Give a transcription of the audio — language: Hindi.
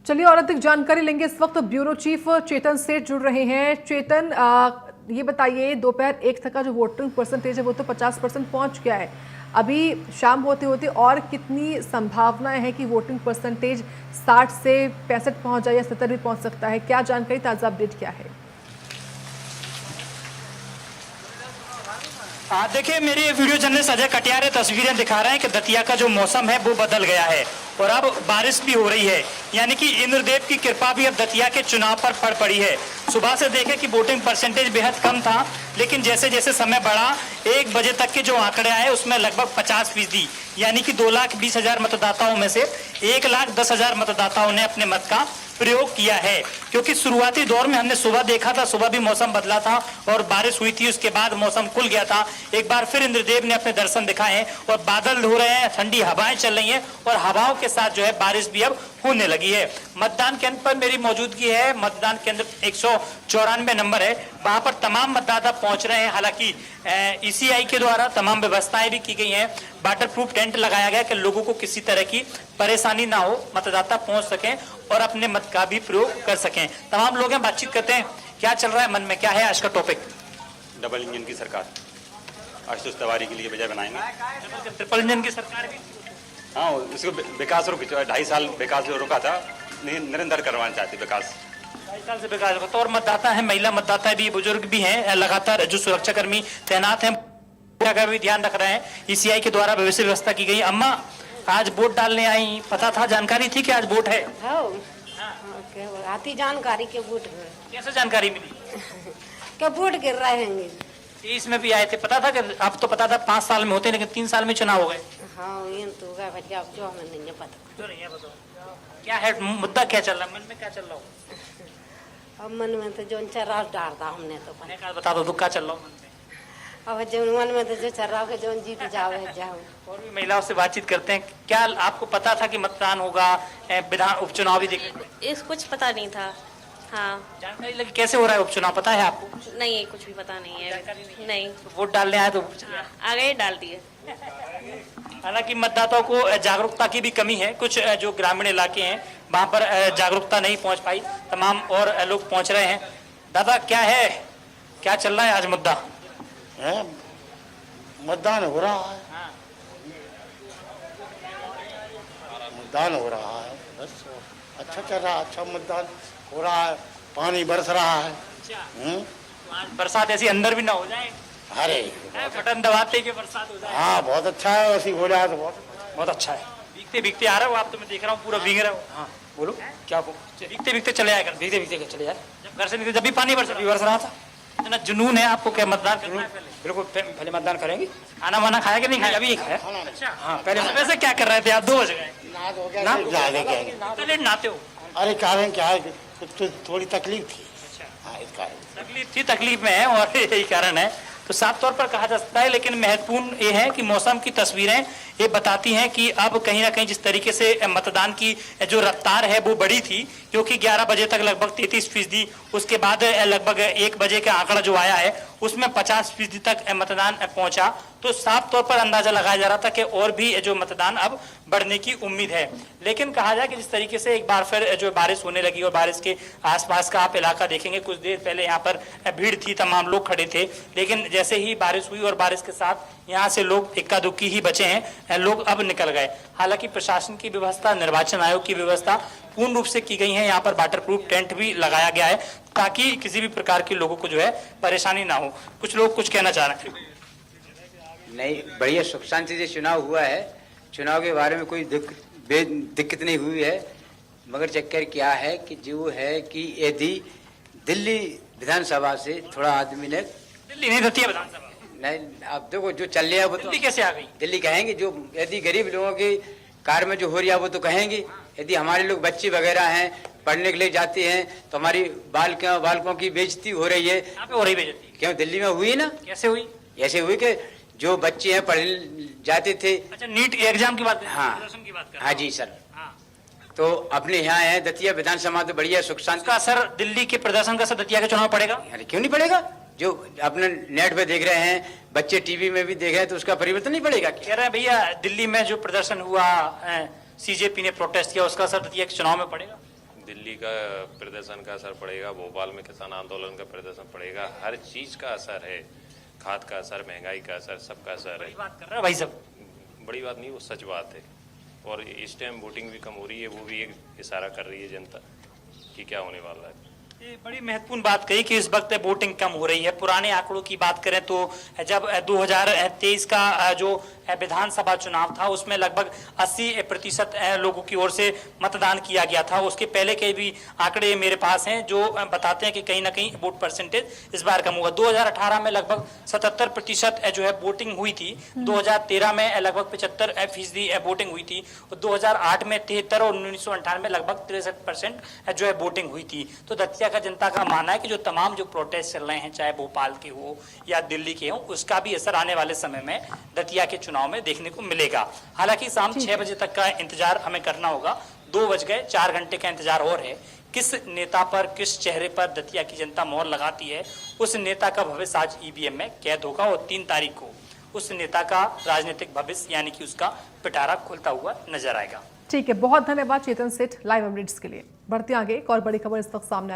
चलिए और अधिक जानकारी लेंगे। इस वक्त ब्यूरो चीफ चेतन सेठ जुड़ रहे हैं। चेतन, ये बताइए, दोपहर 1 तक का जो वोटिंग परसेंटेज है वो तो 50% पहुंच गया है। अभी शाम होते होते और कितनी संभावनाएं हैं कि वोटिंग परसेंटेज 60 से 65 पहुंच जाए या 70 भी पहुंच सकता है? क्या जानकारी, ताजा अपडेट क्या है? देखिए, मेरे वीडियो जर्नलिस्ट अजय कटियार तस्वीरें दिखा रहे हैं कि दतिया का जो मौसम है वो बदल गया है और अब बारिश भी हो रही है, यानी कि इंद्रदेव की कृपा भी अब दतिया के चुनाव पर पड़ पड़ी है। सुबह से देखें कि वोटिंग परसेंटेज बेहद कम था, लेकिन जैसे जैसे समय बढ़ा 1 बजे तक के जो आंकड़े आए उसमें लगभग 50%, यानी कि 2,20,000 मतदाताओं में से 1,10,000 मतदाताओं ने अपने मत का प्रयोग किया है। क्योंकि शुरुआती दौर में हमने सुबह देखा था, सुबह भी मौसम बदला था और बारिश हुई थी, उसके बाद मौसम खुल गया था। एक बार फिर इंद्रदेव ने अपने दर्शन दिखाए और बादल हो रहे हैं, ठंडी हवाएं चल रही हैं और हवाओं के साथ जो है बारिश भी अब होने लगी है। मतदान केंद्र पर मेरी मौजूदगी है। मतदान केंद्र 194 नंबर है, वहां पर तमाम मतदाता पहुंच रहे हैं। हालांकि ईसीआई के द्वारा तमाम व्यवस्थाएं भी की गई हैं। वाटर प्रूफ टेंट लगाया गया कि लोगों को किसी तरह की परेशानी ना हो, मतदाता पहुंच सकें और अपने मत का भी प्रयोग कर सकें। तमाम लोग हैं, बातचीत करते हैं। क्या चल रहा है मन में, क्या है आज का टॉपिक? डबल इंजन की सरकार आशुतोष तिवारी के लिए वजह बनाएंगे। ट्रिपल इंजन की सरकार भी, हाँ, उसको विकास रुक 2.5 साल विकास जो रुका था, निरंतर करवाना चाहते विकास। 2.5 साल से विकास होता। और मतदाता है, महिला मतदाता भी, बुजुर्ग भी हैं, लगातार जो सुरक्षाकर्मी तैनात हैं का भी ध्यान रख रहे हैं। ईसीआई के द्वारा भविष्य व्यवस्था की गई। अम्मा, आज वोट डालने आई, पता था, जानकारी थी कि आज वोट है? आती जानकारी के वोट कैसे जानकारी मिली? क्या वोट गिर रहे हैं? इसमें भी आए थे, पता था कि अब तो पता था 5 साल में होते, लेकिन 3 साल में चुनाव हो गए। हाँ, ये तो भैया जो हमें नहीं पता। जो नहीं है बताओ, क्या है मुद्दा, क्या चल रहा है मन में, क्या चल रहा हो? अब मन में तो जो चल रहा डालता हमने तो बता दो, दुख क्या चल रहा हो मन में? अब जो मन में तो जो चल रहा है, जो जीत जाओ जाओ। और भी महिलाओं से बातचीत करते हैं। क्या आपको पता था कि मतदान होगा, विधान उपचुनाव भी देखेंगे? इस कुछ पता नहीं था। हाँ, जानकारी लगी कैसे हो रहा है उपचुनाव, पता है आपको? नहीं, कुछ भी पता नहीं है। नहीं, तो वोट डालने आए तो आ गए, डाल दिए। हालांकि मतदाताओं को जागरूकता की भी कमी है। कुछ जो ग्रामीण इलाके हैं वहां पर जागरूकता नहीं पहुंच पाई, तमाम और लोग पहुंच रहे हैं। दादा, क्या है, क्या चल रहा है आज मुद्दा? मतदान हो रहा है। मतदान हो रहा है, बस अच्छा चल रहा है, अच्छा मतदान हो रहा है, पानी बरस रहा है। बरसात ऐसी अंदर भी ना हो जाए, अरे बटन दबाते कि बरसात हो जाए। हाँ, बहुत अच्छा है, ऐसी हो जाए तो बहुत अच्छा है। भीगते भीगते आ रहे हो आप तो, मैं देख रहा हूँ पूरा भीग रहे हो। हाँ बोलो, क्या भीगते भीगते चले आए? भीगते भीगते चले जाए, जब घर से निकले जब भी पानी बरस रहा था। इतना जुनून है आपको, क्या मतदान करना है? बिल्कुल, पहले मतदान करेंगे। खाना वाना खाया कि नहीं खाया? अभी खाया। अच्छा, हाँ, पहले वैसे क्या कर रहे थे आप? 2 बज गए। ना नहाते हो? अरे कारण क्या है, कुछ थोड़ी तकलीफ थी। हाँ, इस कारण तकलीफ थी, तकलीफ में है और यही कारण है। तो साफ तौर पर कहा जा सकता है, लेकिन महत्वपूर्ण ये है कि मौसम की तस्वीरें ये बताती हैं कि अब कहीं ना कहीं जिस तरीके से मतदान की जो रफ्तार है वो बढ़ी थी, क्योंकि 11 बजे तक लगभग 33%, उसके बाद लगभग 1 बजे का आंकड़ा जो आया है उसमें 50% तक मतदान पहुंचा। तो साफ तौर पर अंदाजा लगाया जा रहा था कि और भी जो मतदान अब बढ़ने की उम्मीद है। लेकिन कहा जाए कि जिस तरीके से एक बार फिर जो बारिश होने लगी और बारिश के आसपास का आप इलाका देखेंगे, कुछ देर पहले यहाँ पर भीड़ थी, तमाम लोग खड़े थे, लेकिन जैसे ही बारिश हुई और बारिश के साथ यहाँ से लोग इक्का दुक्की ही बचे हैं, लोग अब निकल गए। हालांकि प्रशासन की व्यवस्था, निर्वाचन आयोग की व्यवस्था पूर्ण रूप से की गई है। यहाँ पर वाटर प्रूफ टेंट भी लगाया गया है ताकि किसी भी प्रकार के लोगों को जो है परेशानी ना हो। कुछ लोग कुछ कहना चाह रहे हैं। नहीं, बढ़िया सुख शांति से चुनाव हुआ है। चुनाव के बारे में कोई दिक्कत नहीं हुई है, मगर चक्कर क्या है कि जो है कि यदि दिल्ली विधानसभा से थोड़ा आदमी ने, दिल्ली नहीं, दतिया विधानसभा नहीं, अब देखो जो चल रहा है वो तो दिल्ली कैसे आ गई? दिल्ली कहेंगे, जो यदि गरीब लोगों की कार में जो हो रही है वो तो कहेंगे। यदि हमारे लोग बच्चे वगैरह हैं, पढ़ने के लिए जाते हैं, तो हमारी बालकों की बेइज्जती हो रही है। यहाँ पे हो रही बेइज्जती? क्यों, दिल्ली में हुई ना। कैसे हुई? ऐसे हुई कि जो बच्चे हैं पढ़ने जाते थे। अच्छा, नीट एग्जाम की बात? हाँ, प्रदर्शन की बात कर? हाँ जी सर। हाँ। तो अपने यहाँ है दतिया विधानसभा, तो बढ़िया सुख शांति का असर, दिल्ली के प्रदर्शन का असर दतिया के चुनाव पड़ेगा? अरे क्यों नहीं पड़ेगा? जो अपने नेट पे देख रहे हैं, बच्चे टीवी में भी देख रहे हैं, तो उसका परिवर्तन नहीं पड़ेगा? कह रहे हैं भैया, दिल्ली में जो प्रदर्शन हुआ, सीजेपी ने प्रोटेस्ट किया, उसका असर दतिया के चुनाव में पड़ेगा? दिल्ली का प्रदर्शन का असर पड़ेगा, भोपाल में किसान आंदोलन का प्रदर्शन पड़ेगा, हर चीज का असर है, खाद का असर, महंगाई का असर, सबका असर है। बात कर रहे हैं भाई साहब। बड़ी बात नहीं, वो सच बात है। और इस टाइम वोटिंग भी कम हो रही है, वो भी एक इशारा कर रही है जनता कि क्या होने वाला है। ये बड़ी महत्वपूर्ण बात कही कि इस वक्त वोटिंग कम हो रही है। पुराने आंकड़ों की बात करें तो जब 2023 का जो विधानसभा चुनाव था उसमें लगभग 80% लोगों की ओर से मतदान किया गया था। उसके पहले के भी आंकड़े मेरे पास हैं जो बताते हैं कि कहीं ना कहीं वोट परसेंटेज इस बार कम हुआ। 2018 में लगभग 77% जो है वोटिंग हुई थी, 2013 में लगभग 75% वोटिंग हुई थी, और 2008 में 73 और 1998 में लगभग 63% जो है वोटिंग हुई थी। तो दतिया का जनता का मानना है कि जो तमाम जो प्रोटेस्ट चल रहे हैं, चाहे भोपाल के हो या दिल्ली के हो, उसका भी असर आने वाले समय में दतिया के चुनाव में देखने को मिलेगा। हालांकि शाम 6 बजे तक का इंतजार हमें करना होगा। 2 बज गए, 4 घंटे का इंतजार और है। किस नेता पर, किस चेहरे पर दतिया की जनता मोहर लगाती है, उस नेता का भविष्य आज ईवीएम में कैद होगा और 3 तारीख को उस नेता का राजनीतिक भविष्य यानी कि उसका पिटारा खुलता हुआ नजर आएगा। ठीक है, बहुत धन्यवाद चेतन सेठ लाइव अपडेट्स के लिए। बढ़ते आगे एक और बड़ी खबर इस वक्त सामने आ रही है।